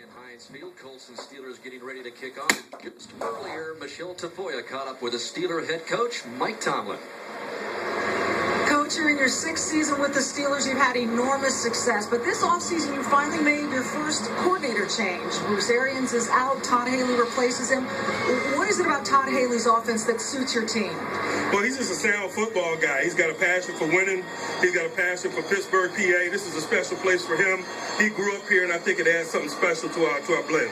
in Heinz Field. Colts and Steelers getting ready to kick off. Just earlier, Michelle Tafoya caught up with a Steeler head coach, Mike Tomlin. Coach, you're in your sixth season with the Steelers. You've had enormous success, but this offseason you finally made your first coordinator change. Bruce Arians is out. Todd Haley replaces him. What is it about Todd Haley's offense that suits your team? Well, he's just a sound football guy. He's got a passion for winning. He's got a passion for Pittsburgh, PA. This is a special place for him. He grew up here, and I think it adds something special to our blend.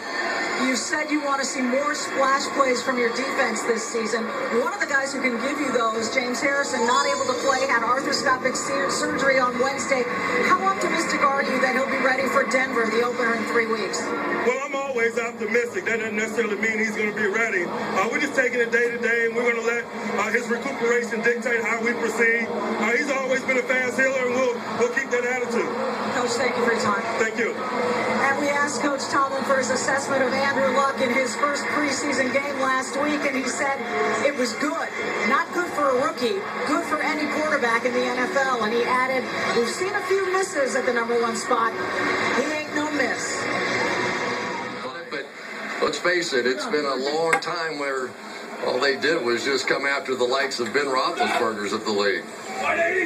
You said you want to see more splash plays from your defense this season. One of the guys who can give you those, James Harrison, not able to play, had arthroscopic surgery on Wednesday. How optimistic are you that he'll be ready for Denver, the opener, in 3 weeks? Well, I'm always optimistic. That doesn't necessarily mean he's going to be ready. We're just taking it day to day, and we're going to let his recuperation dictate how we proceed. He's always been a fast healer, and we'll keep that attitude. Coach, thank you for your time. Thank you. And we asked Coach Tomlin for his assessment of Andrew Luck in his first preseason game last week, and he said it was good. Not good for a rookie, good for any quarterback in the NFL. And he added, we've seen a few misses at the number one spot. He ain't no miss. But let's face it, it's been a long time where all they did was just come after the likes of Ben Roethlisberger's of the league.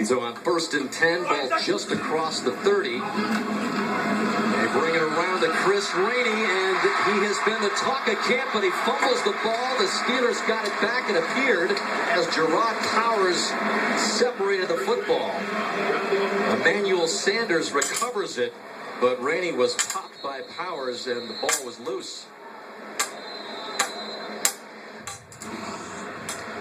So on 1st and 10, ball just across the 30. They bring it around to Chris Rainey, and he has been the talk of camp, but he fumbles the ball. The Steelers got it back, it appeared, as Gerard Powers separated the football. Emmanuel Sanders recovers it, but Rainey was popped by Powers, and the ball was loose.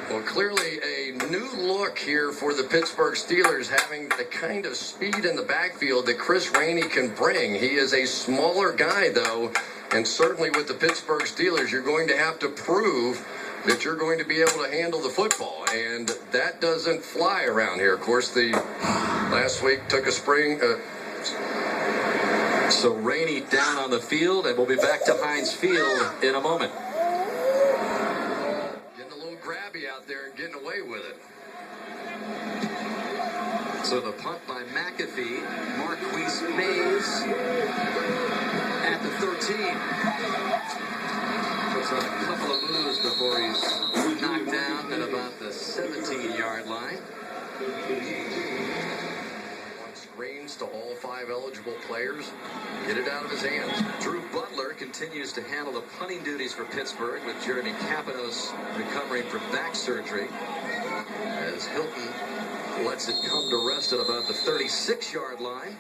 Well, clearly a new look here for the Pittsburgh Steelers, having the kind of speed in the backfield that Chris Rainey can bring. He is a smaller guy, though, and certainly with the Pittsburgh Steelers, you're going to have to prove that you're going to be able to handle the football, and that doesn't fly around here. Of course, the last week took a spring. So Rainey down on the field, and we'll be back to Heinz Field in a moment. Grabby out there and getting away with it. So the punt by McAfee, Marquise Mays at the 13. Puts on a couple of moves before he's knocked down at about the 17-yard line. Screens to all 5 eligible players. Get it out of his hands. Drew Butler continues to handle the punting duties for Pittsburgh, with Jeremy Kapanos recovering from back surgery, as Hilton lets it come to rest at about the 36-yard line.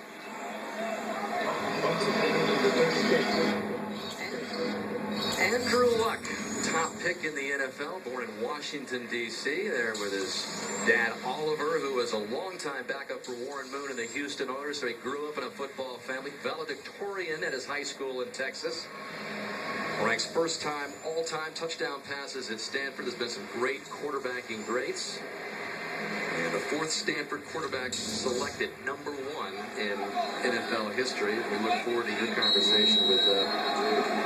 Andrew Luck, top pick in the NFL, born in Washington, D.C., there with his dad, Oliver, who was a longtime backup for Warren Moon in the Houston Oilers, so he grew up in a football family. Valedictorian at his high school in Texas. Ranks first-time, all-time touchdown passes at Stanford. There's been some great quarterbacking greats. And the 4th Stanford quarterback selected number 1 in NFL history. We look forward to your conversation with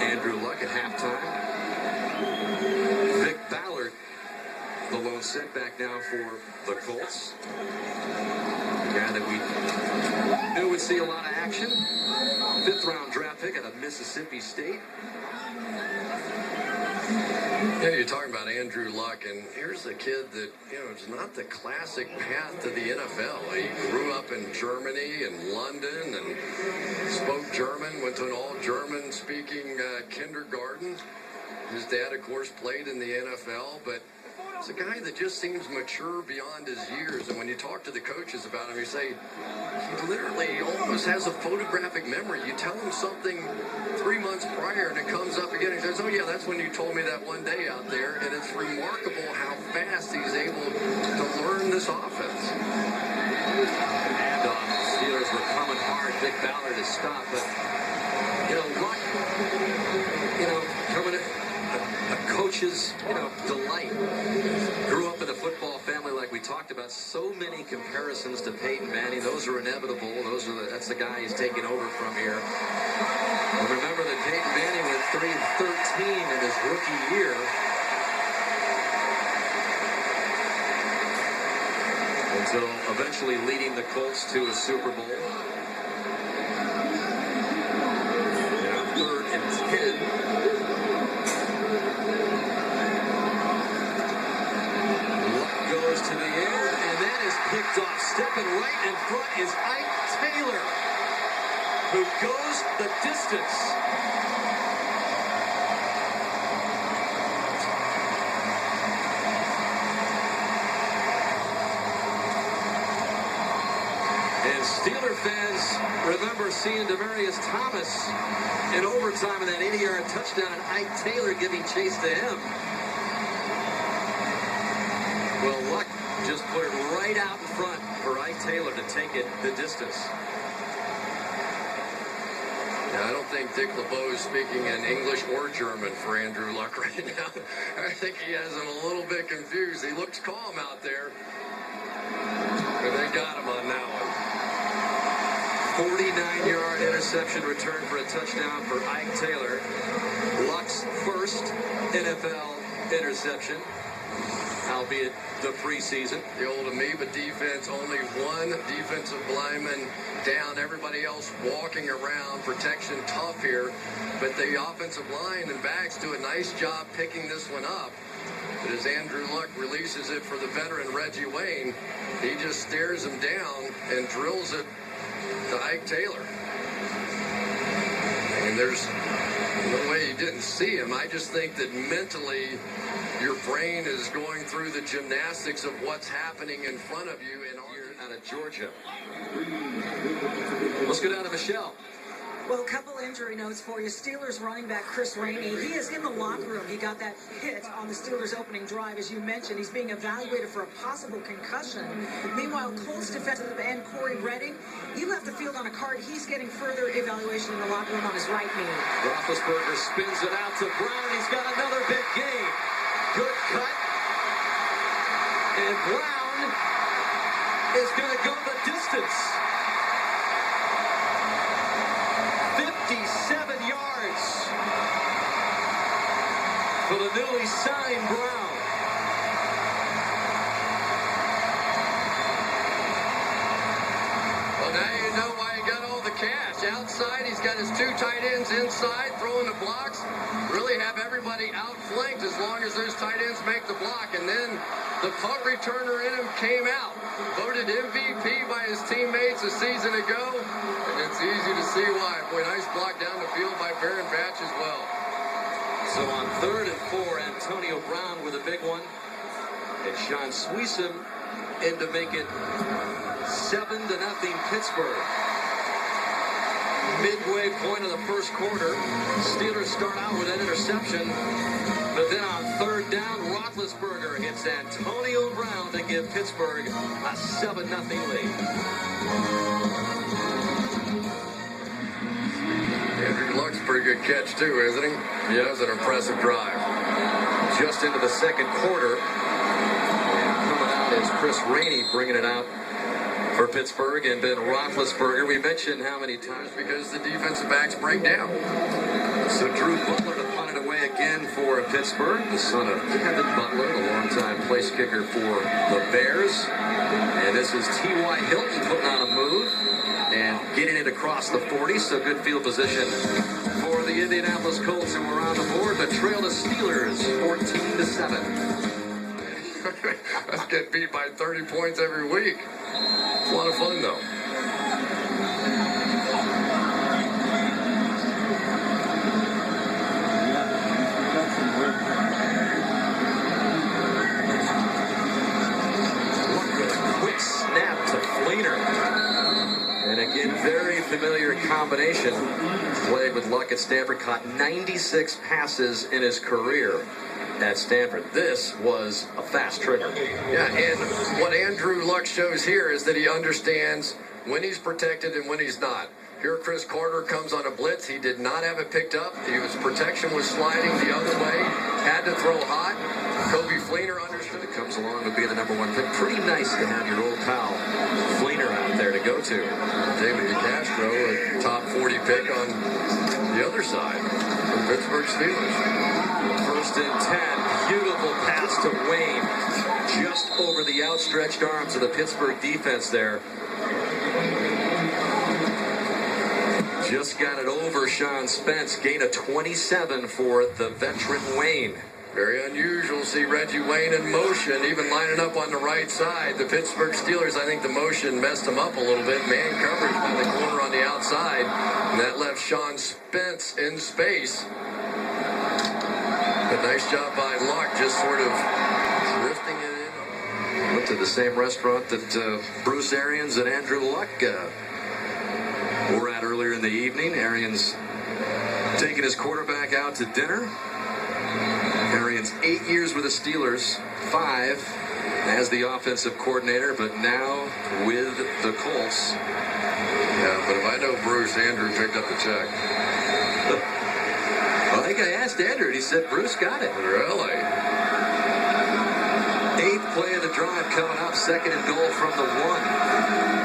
Andrew Luck at halftime. Vic Ballard, the lone setback now for the Colts. A guy that we knew would see a lot of action. 5th-round draft pick out of Mississippi State. Yeah, you're talking about Andrew Luck, and here's a kid that, it's not the classic path to the NFL. He grew up in Germany and London and spoke German, went to an all-German speaking kindergarten. His dad, of course, played in the NFL, but it's a guy that just seems mature beyond his years. And when you talk to the coaches about him, you say, he literally almost has a photographic memory. You tell him something 3 months prior, and it comes up again. He says, oh, yeah, that's when you told me that one day out there. And it's remarkable how fast he's able to learn this offense. And Steelers were coming hard. Vic Ballard to stop, but, Luck, coming in. A coach's, delight. Grew up in a football family like we talked about. So many comparisons to Peyton Manning. Those are inevitable. That's the guy he's taking over from here. And remember that Peyton Manning went 3-13 in his rookie year. Until eventually leading the Colts to a Super Bowl. 3rd and 10. Luck goes to the air, and that is picked off. Stepping right in front is Ike Taylor, who goes the distance. And Steeler fans remember seeing Demaryius Thomas in overtime in that 80-yard touchdown and Ike Taylor giving chase to him. Well, Luck just put it right out in front for Ike Taylor to take it the distance. Yeah, I don't think Dick LeBeau is speaking in English or German for Andrew Luck right now. I think he has him a little bit confused. He looks calm out there, but they got him on that one. 49-yard interception return for a touchdown for Ike Taylor. Luck's first NFL interception, albeit the preseason. The old amoeba defense, only one defensive lineman down, everybody else walking around, protection tough here, but the offensive line and backs do a nice job picking this one up. But as Andrew Luck releases it for the veteran Reggie Wayne, he just stares him down and drills it to Ike Taylor. And there's no way he didn't see him. I just think that mentally your brain is going through the gymnastics of what's happening in front of you. Out of Georgia. Let's go down to Michelle. Well, a couple injury notes for you. Steelers running back Chris Rainey, he is in the locker room. He got that hit on the Steelers opening drive, as you mentioned. He's being evaluated for a possible concussion. Meanwhile, Colts defensive end Corey Redding, he left the field on a cart. He's getting further evaluation in the locker room on his right knee. Roethlisberger spins it out to Brown. He's got another big gain. Good cut. And Brown is going to go the distance. 57 yards for the newly signed Brown. Well, now you know why he got all the cash. Outside, he's got his two tight ends inside, throwing the blocks. Really have everybody outflanked as long as those tight ends make the block. And then the punt returner in him came out. Voted MVP by his teammates a season ago. And it's easy to see why. Boy, nice block down the field by Baron Batch as well. So on 3rd and 4, Antonio Brown with a big one. And Sean Sweeson in to make it 7-0 Pittsburgh. Midway point of the first quarter, Steelers start out with an interception, but then on 3rd down, Roethlisberger hits Antonio Brown to give Pittsburgh a 7-0 lead. Andrew Luck's a pretty good catch too, isn't he? Yeah, that was an impressive drive. Just into the second quarter, and coming out is Chris Rainey bringing it out for Pittsburgh, and Ben Roethlisberger. We mentioned how many times because the defensive backs break down. So Drew Butler to punt it away again for Pittsburgh, the son of Kevin Butler, the longtime place kicker for the Bears. And this is T.Y. Hilton putting on a move and getting it across the 40. So good field position for the Indianapolis Colts, who were on the board, but trail the Steelers 14-7. Let's get beat by 30 points every week. It's a lot of fun, though. Quick snap to Fleener. And again, very familiar combination. Played with Luck at Stanford, caught 96 passes in his career at Stanford. This was a fast trigger. Yeah, and what Andrew Luck shows here is that he understands when he's protected and when he's not. Here Chris Carter comes on a blitz. He did not have it picked up. His protection was sliding the other way. Had to throw hot. Kobe Fleener understood it. Comes along to be the number 1 pick. Pretty nice to have your old pal Fleener out there to go to. David DeCastro, a top 40 pick on the other side for Pittsburgh Steelers. 1st and 10. Beautiful pass to Wayne. Just over the outstretched arms of the Pittsburgh defense there. Just got it over Sean Spence. Gain of 27 for the veteran Wayne. Very unusual to see Reggie Wayne in motion, even lining up on the right side. The Pittsburgh Steelers, I think the motion messed them up a little bit. Man coverage by the corner on the outside, and that left Sean Spence in space. But nice job by Luck, just sort of drifting it in. Went to the same restaurant that Bruce Arians and Andrew Luck were at earlier in the evening. Arians taking his quarterback out to dinner. Arians 8 years with the Steelers, 5 as the offensive coordinator, but now with the Colts. Yeah, but if I know Bruce, Andrew picked up the check. Well, I think I asked Andrew, and he said Bruce got it. Really? 8th play of the drive coming up, 2nd and goal from the 1.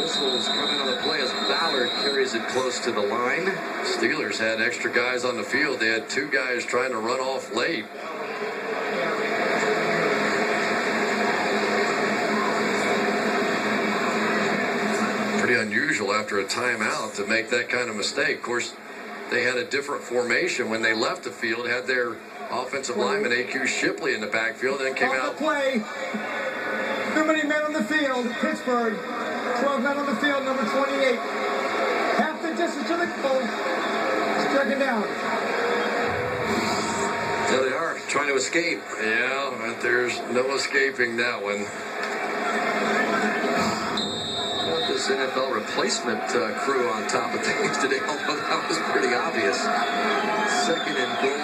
Whistles coming on the play as Ballard carries it close to the line. Steelers had extra guys on the field. They had 2 guys trying to run off late. Pretty unusual after a timeout to make that kind of mistake. Of course, they had a different formation when they left the field, had their offensive lineman A.Q. Shipley in the backfield, then came out. Play. Too many men on the field. Pittsburgh. 12 men on the field, number 28. Half the distance to the goal. Stricken down. There they are, trying to escape. Yeah, but there's no escaping that one. This NFL replacement crew on top of things today, although that was pretty obvious. 2nd and goal.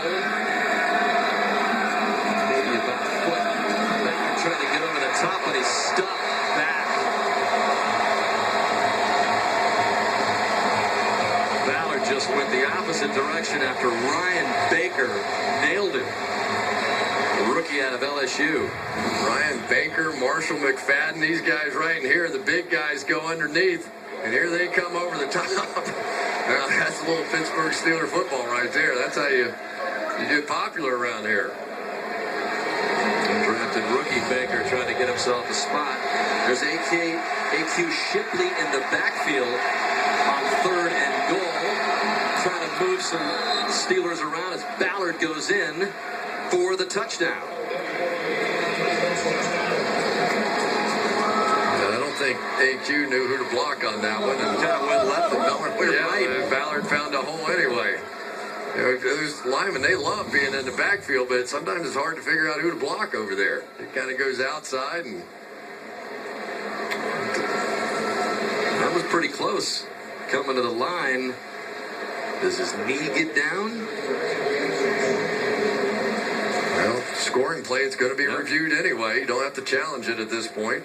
Maybe about a foot. Back trying to get over the top, but he's stopped back. Ballard just went the opposite direction after Ryan Baker nailed him. The rookie out of LSU. Ryan Baker, Marshall McFadden, these guys right in here, the big guys go underneath, and here they come over the top. Well, that's a little Pittsburgh Steeler football right there. That's how you get popular around here. Drafted rookie Baker trying to get himself a spot. There's A.Q. Shipley in the backfield on 3rd and goal, trying to move some Steelers around as Ballard goes in for the touchdown. I don't think A.Q. knew who to block on that one. And kind of went left and Ballard went right. Ballard found a hole anyway. You know, those linemen, they love being in the backfield, but sometimes it's hard to figure out who to block over there. It kind of goes outside, and that was pretty close. Coming to the line. Does his knee get down? well, scoring play, it's going to be reviewed anyway. You don't have to challenge it at this point.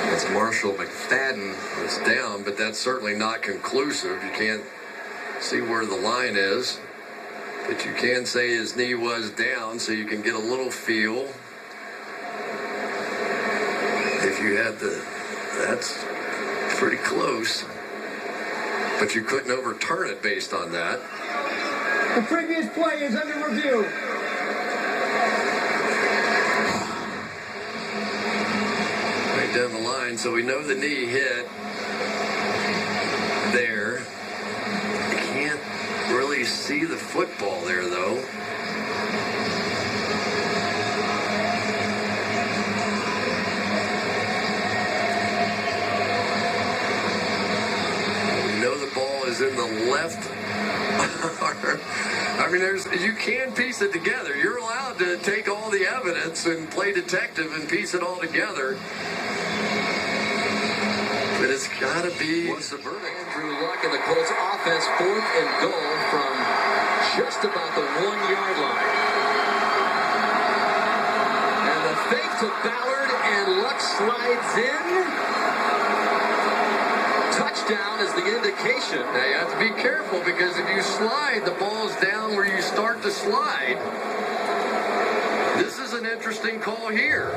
That's Marshall McFadden. It's down, but that's certainly not conclusive. You can't see where the line is, but you can say his knee was down, so you can get a little feel. If you had that's pretty close, but you couldn't overturn it based on that. The previous play is under review. Right down the line, so we know the knee hit there. You can't really see the football there, though. We know the ball is in the left arm. I mean, you can piece it together. You're allowed to take all the evidence and play detective and piece it all together. But it's got to be... What's the verdict? Andrew Luck and the Colts offense, 4th and goal from just about the 1-yard line. And the fake to Ballard, and Luck slides in. Touchdown is the indication. Now you have to be careful, because if you slide, the ball's down where you start to slide. This is an interesting call here.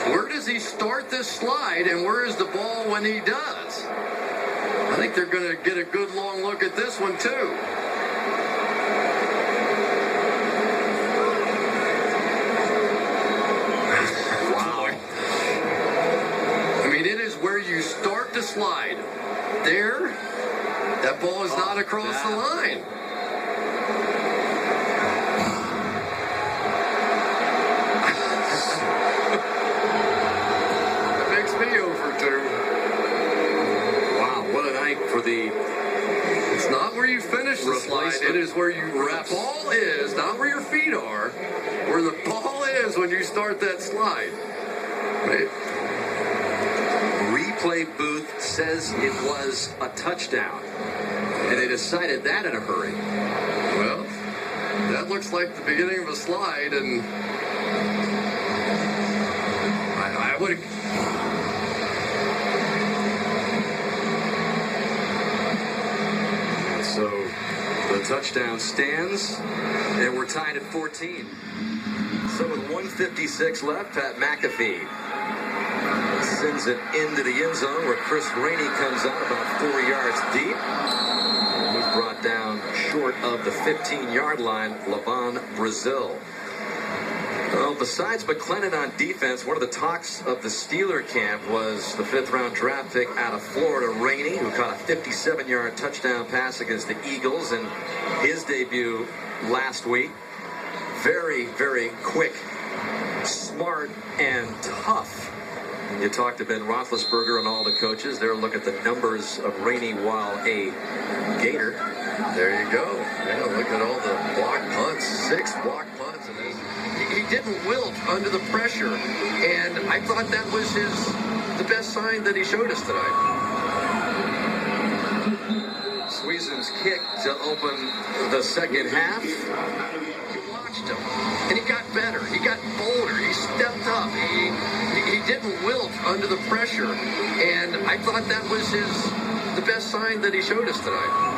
Where does he start this slide, and where is the ball when he does? I think they're going to get a good long look at this one, too. Wow. slide. There, that ball is not across the line. That makes me 0 for 2. Wow, what a night for the... It's not where you finish the slide. It is where the ball is, not where your feet are. Where the ball is when you start that slide. Right. Replay booth says it was a touchdown. And they decided that in a hurry. Well, that looks like the beginning of a slide, and I would have... So the touchdown stands, and we're tied at 14. So with 1:56 left, Pat McAfee sends it into the end zone where Chris Rainey comes out about 4 yards deep. And he's brought down short of the 15-yard line, Levon Brazil. Well, besides McClellan on defense, one of the talks of the Steeler camp was the 5th-round draft pick out of Florida, Rainey, who caught a 57-yard touchdown pass against the Eagles in his debut last week. Very, very quick, smart, and tough. You talked to Ben Roethlisberger and all the coaches. They'll look at the numbers of Rainey while a Gator. There you go. Yeah, look at all the block punts. 6 block punts. And he didn't wilt under the pressure. And I thought that was the best sign that he showed us tonight. Sweezen's kick to open the second half. Him. And he got better. He got bolder. He stepped up. He didn't wilt under the pressure. And I thought that was the best sign that he showed us tonight.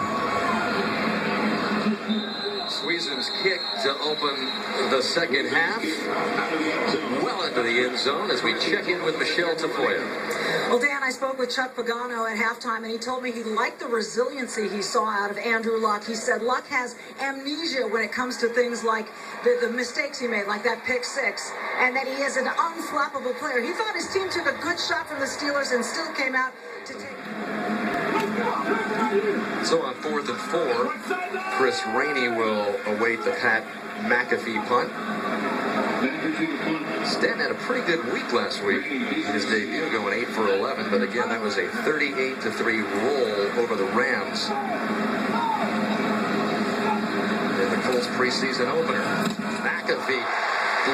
Sweezen's kick to open the second half. Well into the end zone as we check in with Michelle Tafoya. Well, Dan, I spoke with Chuck Pagano at halftime, and he told me he liked the resiliency he saw out of Andrew Luck. He said Luck has amnesia when it comes to things like the mistakes he made, like that pick 6, and that he is an unflappable player. He thought his team took a good shot from the Steelers and still came out to take... So on 4th and 4, Chris Rainey will await the Pat McAfee punt. Stanton had a pretty good week last week in his debut, going 8 for 11, but again, that was a 38-3 roll over the Rams in the Colts preseason opener. McAfee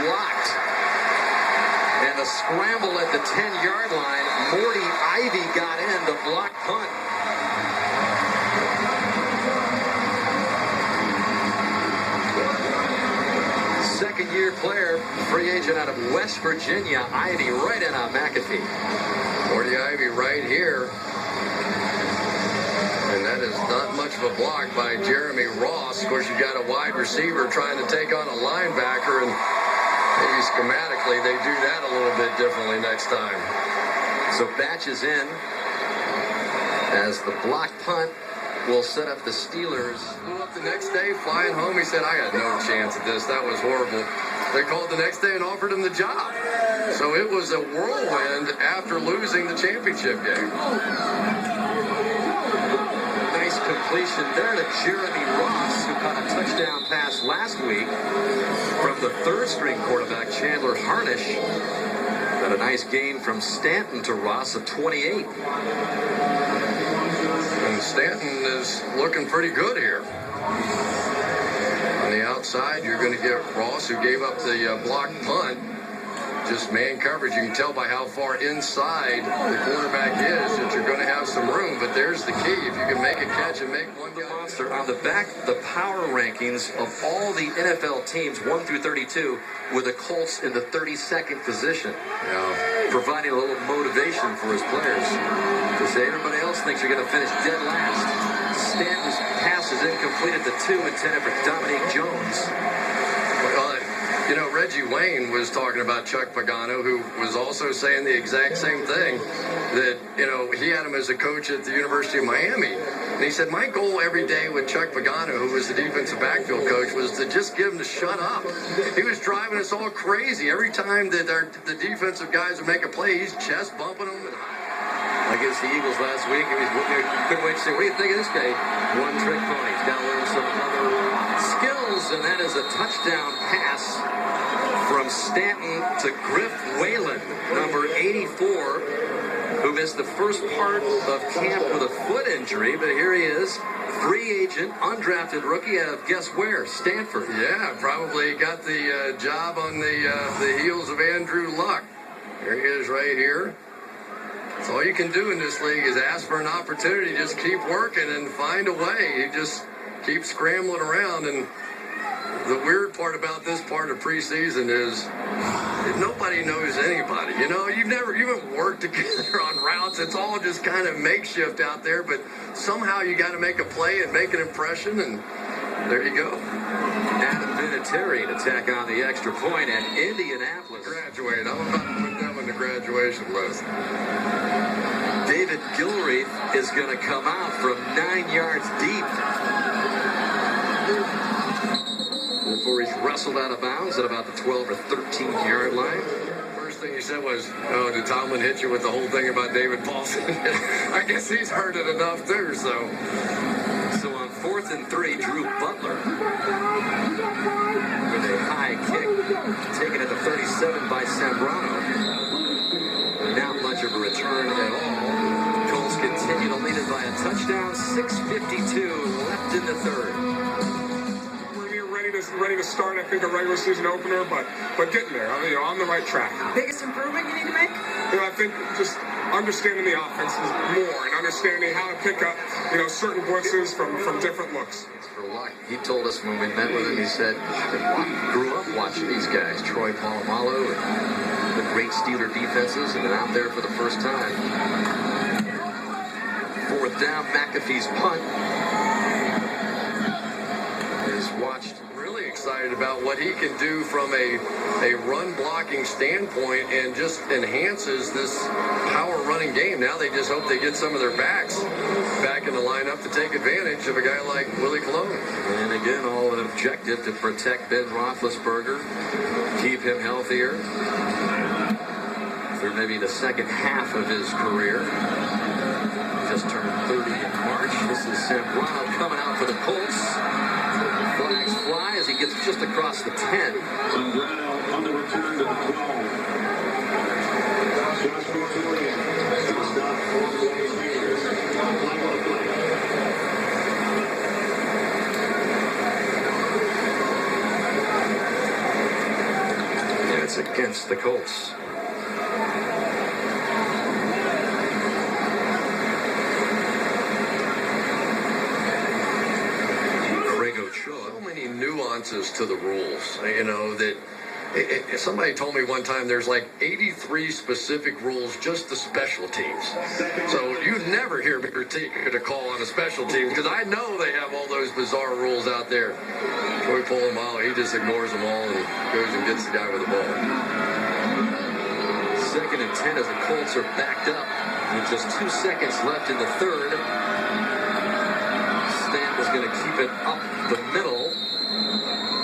blocked, and a scramble at the 10-yard line. Morty Ivy got in the block punt. Second-year player, free agent out of West Virginia, Ivy right in on McAfee. Morty Ivy right here. And that is not much of a block by Jeremy Ross. Of course, you got a wide receiver trying to take on a linebacker, and maybe schematically they do that a little bit differently next time. So Batch is in as the block punt will set up the Steelers. Flew up the next day, flying home. He said, I got no chance at this. That was horrible. They called the next day and offered him the job. So it was a whirlwind after losing the championship game. Nice completion there to Jeremy Ross, who caught a touchdown pass last week from the third-string quarterback, Chandler Harnish. Got a nice gain from Stanton to Ross of 28. And Stanton is looking pretty good here. On the outside, you're going to get Ross, who gave up the block punt. Just man coverage. You can tell by how far inside the quarterback is that you're going to have some room. But there's the key. If you can make a catch and make one guy. Monster on the back, the power rankings of all the NFL teams, 1 through 32, with the Colts in the 32nd position. Yeah. Providing a little motivation for his players. To say everybody else thinks you're going to finish dead last. Stanton's pass is incomplete at the 2 intended for Dominique Jones. Well, you know, Reggie Wayne was talking about Chuck Pagano, who was also saying the exact same thing, that, you know, he had him as a coach at the University of Miami. And he said, my goal every day with Chuck Pagano, who was the defensive backfield coach, was to just give him to shut up. He was driving us all crazy. Every time that the defensive guys would make a play, he's chest bumping them. against the Eagles last week. He couldn't wait to say, what do you think of this guy? One-trick pony. He's got to learn some other skills, and that is a touchdown pass from Stanton to Griff Whalen, number 84, who missed the first part of camp with a foot injury, but here he is. Free agent, undrafted rookie out of guess where? Stanford. Yeah, probably got the job on the heels of Andrew Luck. There he is right here. That's all you can do in this league is ask for an opportunity. Just keep working and find a way. You just keep scrambling around. And the weird part about this part of preseason is nobody knows anybody. You know, you haven't worked together on routes. It's all just kind of makeshift out there. But somehow you got to make a play and make an impression. And there you go. Adam Vinatieri to tack on the extra point at Indianapolis. Graduate. I'm about to put them on the graduation list. David Gilreath is going to come out from 9 yards deep before he's wrestled out of bounds at about the 12 or 13-yard line. First thing he said was, "Oh, did Tomlin hit you with the whole thing about David Paulson?" I guess he's heard it enough too. So on 4th and 3, Drew Butler with a high kick taken at the 37 by Zambrano. Not much of a return at all. Colts continue to lead it by a touchdown. 6:52 left in the third. Ready to start, I think, a regular season opener, but getting there. I mean, on the right track. Biggest improvement you need to make? I think just understanding the offense more and understanding how to pick up, certain blitzes from different looks. For Luck, he told us when we met with him, he said, I grew up watching these guys, Troy Polamalu and the great Steeler defenses, and they're out there for the first time. 4th down, McAfee's punt is watched. Really excited about what he can do from a run blocking standpoint and just enhances this power running game. Now they just hope they get some of their backs back in the lineup to take advantage of a guy like Willie Colon. And again, all an objective to protect Ben Roethlisberger, keep him healthier through maybe the second half of his career. Just turned 30 in March. This is Zambrano coming out for the Colts. Flags fly as he gets just across the 10. Zambrano on the return to the 12. Josh Victoria to stop for the Steelers. Yeah, it's against the Colts. So many nuances to the rules, that somebody told me one time there's like 83 specific rules just to special teams. So you never hear me critique a call on a special team because I know they have all those bizarre rules out there. Troy Polamalu, he just ignores them all and goes and gets the guy with the ball. 2nd and 10 as the Colts are backed up with just 2 seconds left in the third. Stan is going to keep it up the middle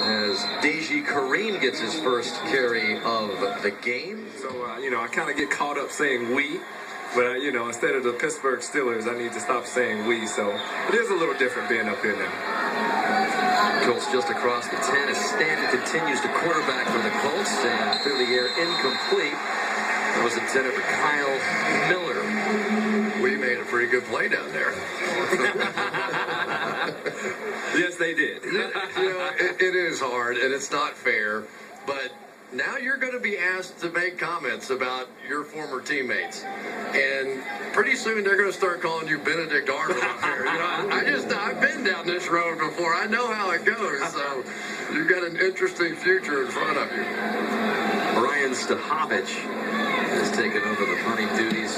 as Deji Kareem gets his first carry of the game. So, I kind of get caught up saying we, but, instead of the Pittsburgh Steelers, I need to stop saying we. So it is a little different being up here now. Colts just across the 10 as Stanton continues to quarterback for the Colts, and through the air incomplete. It was intended for Kyle Miller. We made a pretty good play down there. Yes, they did. It is hard, and it's not fair, but now you're going to be asked to make comments about your former teammates. And pretty soon they're going to start calling you Benedict Arnold up here. I've been down this road before. I know how it goes, so you've got an interesting future in front of you. Brian Stahovich has taken over the punting duties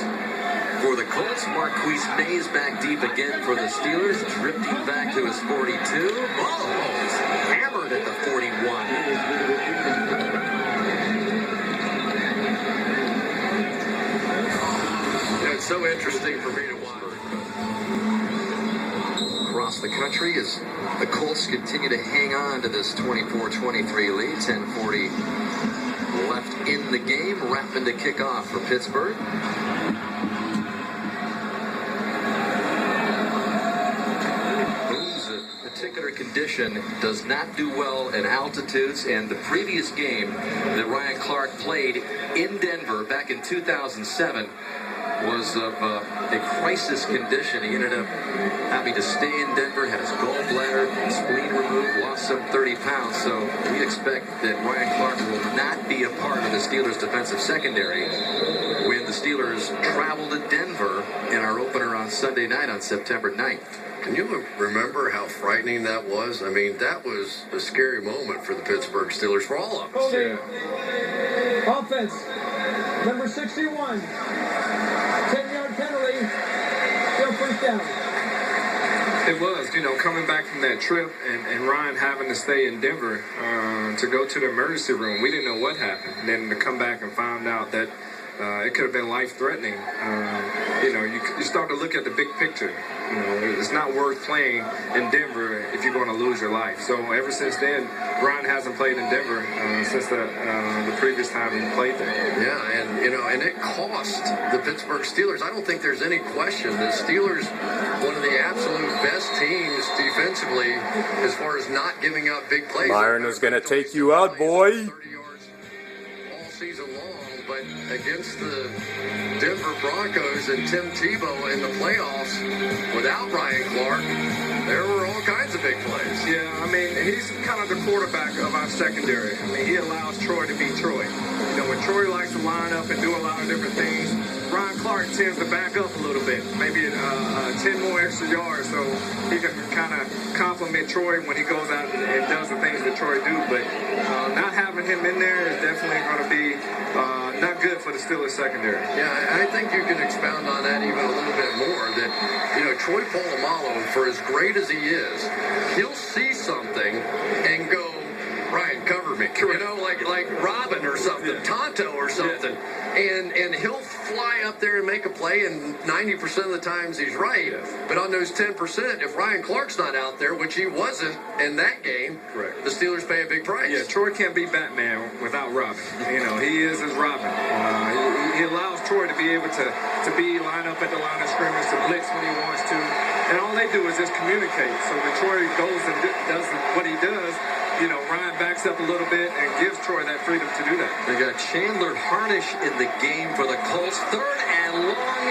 for the Colts. Marquise Mays back deep again for the Steelers, drifting back to his 42. Oh, he's hammered at the 41. Yeah, it's so interesting for me to watch. Across the country as the Colts continue to hang on to this 24-23 lead. 10:40 left in the game. Wrapping to kick off for Pittsburgh. condition, does not do well in altitudes, and the previous game that Ryan Clark played in Denver back in 2007 was of a crisis condition. He ended up having to stay in Denver, had his gallbladder, spleen removed, lost some 30 pounds. So we expect that Ryan Clark will not be a part of the Steelers' defensive secondary when the Steelers travel to Denver in our opener on Sunday night on September 9th. Can you remember how frightening that was? I mean, that was a scary moment for the Pittsburgh Steelers, for all of us. Holding. Offense. Number 61. 10-yard penalty. Still first down. It was, coming back from that trip and Ryan having to stay in Denver to go to the emergency room. We didn't know what happened. And then to come back and find out that it could have been life-threatening. You start to look at the big picture. It's not worth playing in Denver if you're going to lose your life. So ever since then, Ryan hasn't played in Denver since the previous time he played there. Yeah, and it cost the Pittsburgh Steelers. I don't think there's any question. The Steelers, one of the absolute best teams defensively as far as not giving up big plays. Byron is going to take you out, boy. 30 yards all season long, but against the Denver Broncos and Tim Tebow in the playoffs without Ryan Clark, there were all kinds of big plays. Yeah, I mean, he's kind of the quarterback of our secondary. I mean, he allows Troy to be Troy. When Troy likes to line up and do a lot of different things, Ryan Clark tends to back up a little bit, maybe 10 more extra yards, so he can kind of compliment Troy when he goes out and does the things that Troy do. But not having him in there is definitely going to be not good for the Steelers secondary. Yeah, I think you can expound on that even a little bit more. That Troy Polamalu, for as great as he is, he'll see something and go, Ryan, cover me. Like Robin or something, Tonto or something. And he'll fly up there and make a play, and 90% of the times he's right. But on those 10%, if Ryan Clark's not out there, which he wasn't in that game, correct, the Steelers pay a big price. Yeah, Troy can't be Batman without Robin. He is his Robin. He allows Troy to be able to line up at the line of scrimmage, to blitz when he wants to. And all they do is just communicate. So when Troy goes and does what he does, Ryan backs up a little bit and gives Troy that freedom to do that. They got Chandler Harnish in the game for the Colts. 3rd and long,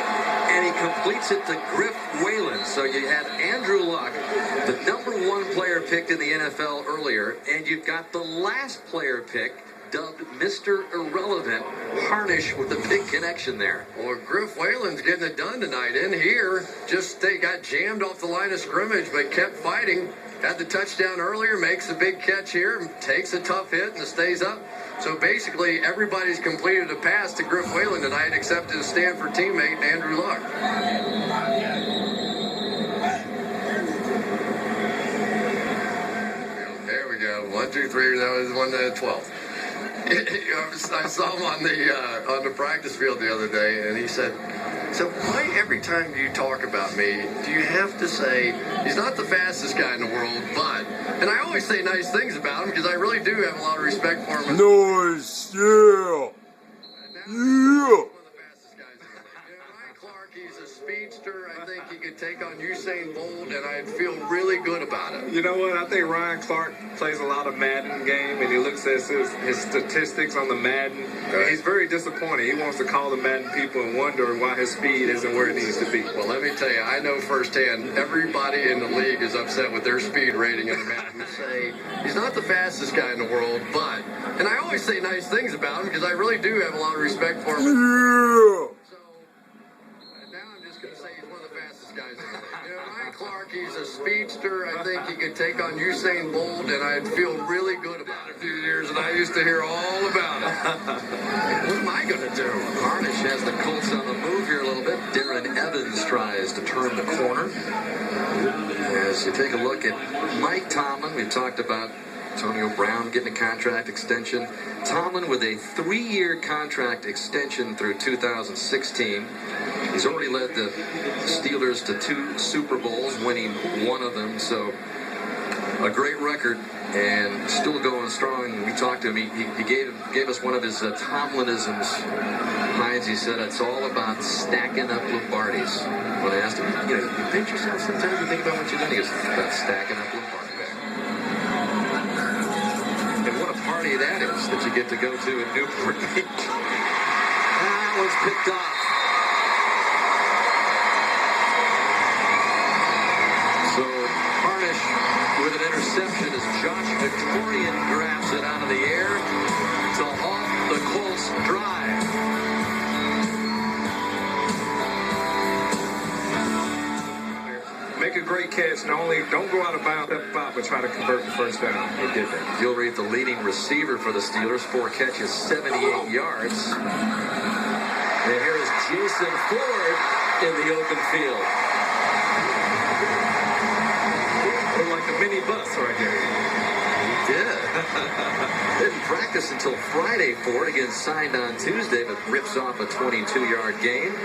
and he completes it to Griff Whalen. So you had Andrew Luck, the #1 player picked in the NFL earlier, and you've got the last player picked, dubbed Mr. Irrelevant, Harnish, with a big connection there. Well, Griff Whalen's getting it done tonight. In here, they got jammed off the line of scrimmage, but kept fighting. Had the touchdown earlier, makes a big catch here, takes a tough hit, and stays up. So basically, everybody's completed a pass to Griff Whalen tonight except his Stanford teammate, Andrew Luck. There we go. 1, 2, 3. That was 1 to 12. I saw him on the practice field the other day, and he said, so why every time you talk about me, do you have to say, he's not the fastest guy in the world, but, and I always say nice things about him because I really do have a lot of respect for him. Nice, yeah. Yeah. Ryan Clark, he's a speedster. I think he could take on Usain Bolt, and I feel really good about it. You know what? I think Ryan Clark plays a lot of Madden game, and he looks at his statistics on the Madden. And he's very disappointed. He wants to call the Madden people and wonder why his speed isn't where it needs to be. Well, let me tell you, I know firsthand, everybody in the league is upset with their speed rating in the Madden. Say, he's not the fastest guy in the world, but, and I always say nice things about him because I really do have a lot of respect for him. Yeah. Guys, Ryan Clark, he's a speedster. I think he could take on Usain Bolt, and I'd feel really good about it. A few years, and I used to hear all about it. What am I going to do? Harnish has the Colts on the move here a little bit. Darren Evans tries to turn the corner. As you take a look at Mike Tomlin, we've talked about Antonio Brown getting a contract extension. Tomlin with a 3-year contract extension through 2016. He's already led the Steelers to 2 Super Bowls, winning 1 of them. So a great record and still going strong. We talked to him. He gave us one of his Tomlinisms. Hines, he said it's all about stacking up Lombardis. When I asked him, you pinch yourself sometimes and think about what you're doing. He goes, it's about stacking up Lombardis. party that is that you get to go to in Newport Beach. That was picked off. So Harnish with an interception as Josh Victorian grabs it out of the air to halt the Colts drive. Make a great catch. Not only don't go out of bounds, step out, but try to convert the first down. He did that. Gilreath, the leading receiver for the Steelers, 4 catches, 78 yards. And here is Jason Ford in the open field. Looked like a mini bus right here. He did. Didn't practice until Friday. Ford again signed on Tuesday, but rips off a 22-yard gain.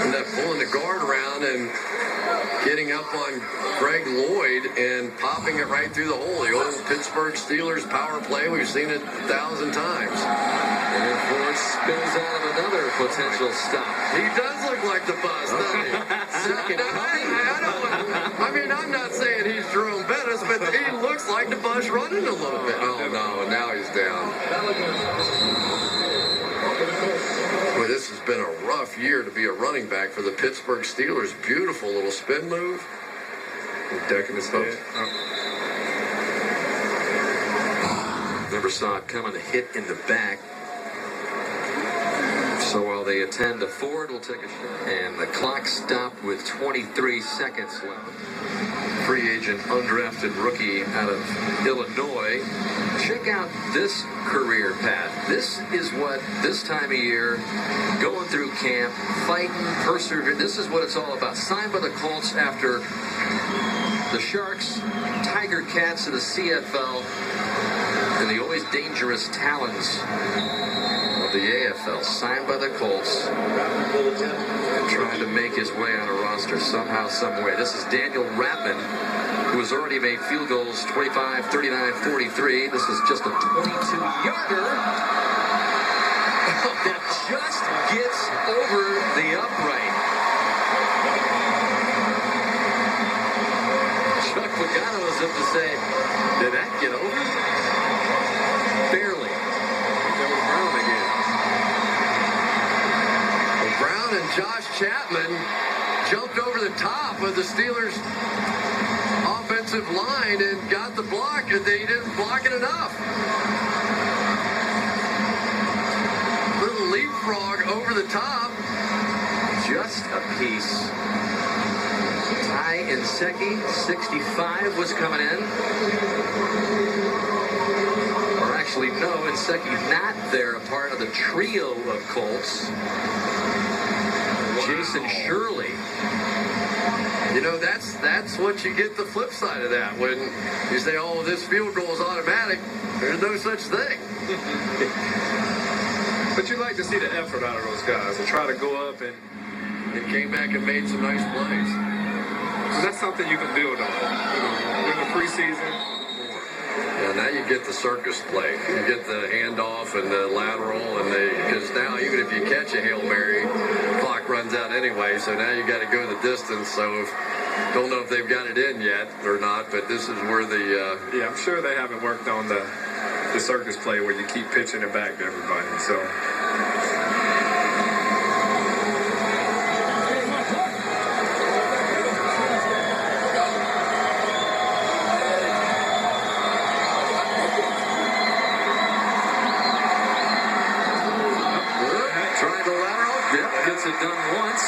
End up pulling the guard around and getting up on Greg Lloyd and popping it right through the hole. The old Pittsburgh Steelers power play. We've seen it 1,000 times. And then Ford spins out of another potential stop. He does look like the bus, doesn't he? I mean, I'm not saying he's Jerome Bettis, but he looks like the bus running a little bit. Oh, no, now he's down. Boy, this has been a rough year to be a running back for the Pittsburgh Steelers. Beautiful little spin move. Decking his toes. Never saw it coming, a hit in the back. So while they attend to Ford, we'll take a shot. And the clock stopped with 23 seconds left. Free agent, undrafted rookie out of Illinois. Check out this career path. This is what this time of year, going through camp, fighting, persevering. This is what it's all about. Signed by the Colts after the Sharks, Tiger Cats of the CFL, and the always dangerous Talons of the AFL. Signed by the Colts and trying to make his way on a roster somehow, some way. This is Daniel Ratman, who has already made field goals 25, 39, 43. This is just a 22-yarder that just gets over the upright. Chuck Pagano is up to say, did that get over? Barely. That was Brown again. Well, Brown and Josh Chapman jumped over the top of the Steelers' offensive line and got the block, and they didn't block it enough. Little leapfrog over the top. Just a piece. Ty Inseki, 65 was coming in. Or actually, no, Inseki not there, a part of the trio of Colts. Jason Shirley. You know, that's what you get the flip side of that. When you say, oh, this field goal is automatic, there's no such thing. But you like to see the effort out of those guys to try to go up and came back and made some nice plays. that's something you can build on. In the preseason. Yeah, now you get the circus play. You get the handoff and the lateral, and because now even if you catch a Hail Mary, clock runs out anyway. So now you got to go the distance. So don't know if they've got it in yet or not, but this is where the yeah, I'm sure they haven't worked on the circus play where you keep pitching it back to everybody. So. Gets it done once.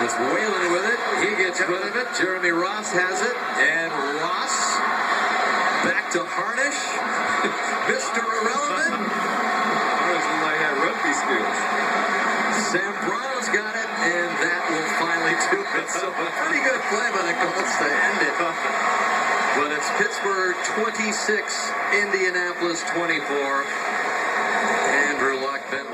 It's Whalen with it. He gets rid of it. Jeremy Ross has it. And Ross back to Harnish. Mr. Irrelevant. Harnish looked like he had rugby skills. Sam Brown's got it, and that will finally do it. So a pretty good play by the Colts to end it. But it's Pittsburgh 26, Indianapolis 24. Andrew Luck, Ben